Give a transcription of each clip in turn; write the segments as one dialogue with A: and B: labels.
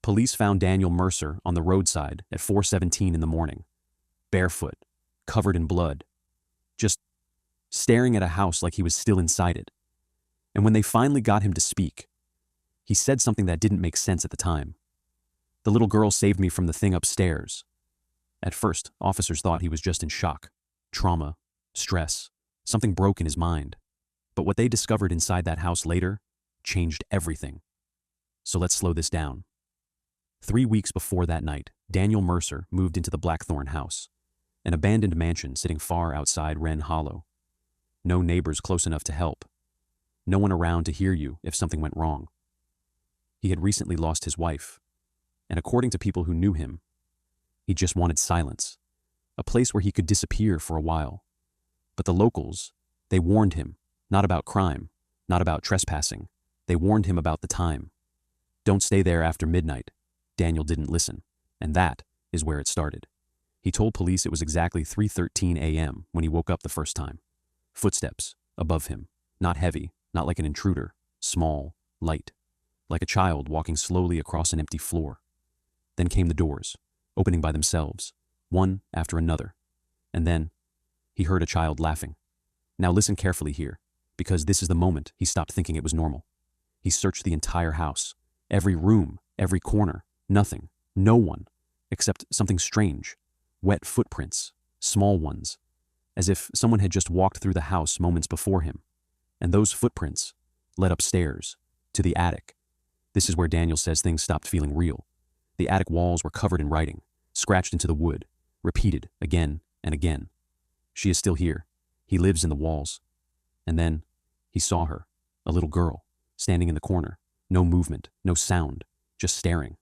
A: Police found Daniel Mercer on the roadside at 4:17 in the morning, barefoot, covered in blood, just staring at a house like he was still inside it. And when they finally got him to speak, he said something that didn't make sense at the time. "The little girl saved me from the thing upstairs." At first, officers thought he was just in shock, trauma, stress, something broke in his mind. But what they discovered inside that house later changed everything. So let's slow this down. 3 weeks before that night, Daniel Mercer moved into the Blackthorn house, an abandoned mansion sitting far outside Wren Hollow. No neighbors close enough to help. No one around to hear you if something went wrong. He had recently lost his wife, and according to people who knew him, he just wanted silence, a place where he could disappear for a while. But the locals, they warned him, not about crime, not about trespassing. They warned him about the time. Don't stay there after midnight. Daniel didn't listen, and that is where it started. He told police it was exactly 3:13 a.m. when he woke up the first time. Footsteps above him, not heavy, not like an intruder, small, light, like a child walking slowly across an empty floor. Then came the doors, opening by themselves, one after another. And then he heard a child laughing. Now listen carefully here, because this is the moment he stopped thinking it was normal. He searched the entire house, every room, every corner, nothing, no one, except something strange, wet footprints, small ones, as if someone had just walked through the house moments before him. And those footprints led upstairs, to the attic. This is where Daniel says things stopped feeling real. The attic walls were covered in writing, scratched into the wood, repeated again and again. She is still here. He lives in the walls. And then he saw her, a little girl, standing in the corner, no movement, no sound, just staring.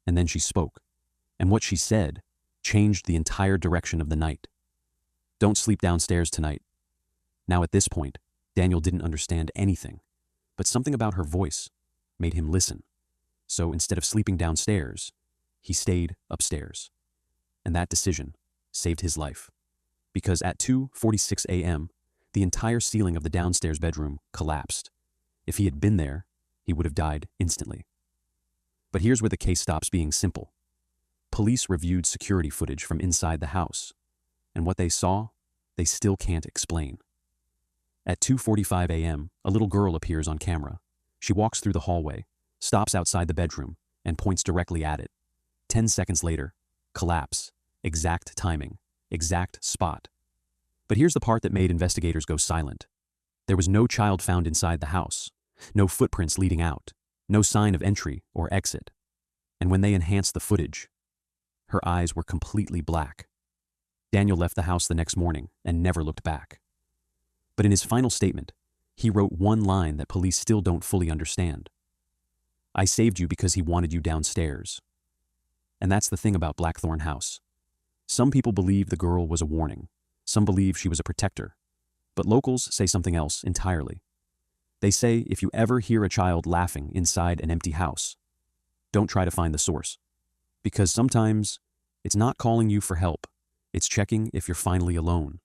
A: And then she spoke, and what she said changed the entire direction of the night. "Don't sleep downstairs tonight." Now at this point, Daniel didn't understand anything, but something about her voice made him listen. So instead of sleeping downstairs, he stayed upstairs. And that decision saved his life. Because at 2:46 a.m., the entire ceiling of the downstairs bedroom collapsed. If he had been there, he would have died instantly. But here's where the case stops being simple. Police reviewed security footage from inside the house, and what they saw, they still can't explain. At 2:45 a.m., a little girl appears on camera. She walks through the hallway, stops outside the bedroom, and points directly at it. 10 seconds later, collapse, exact timing, exact spot. But here's the part that made investigators go silent. There was no child found inside the house, no footprints leading out, no sign of entry or exit. And when they enhanced the footage, her eyes were completely black. Daniel left the house the next morning and never looked back. But in his final statement, he wrote one line that police still don't fully understand. "I saved you because he wanted you downstairs." And that's the thing about Blackthorn House. Some people believe the girl was a warning. Some believe she was a protector. But locals say something else entirely. They say if you ever hear a child laughing inside an empty house, don't try to find the source. Because sometimes it's not calling you for help. It's checking if you're finally alone.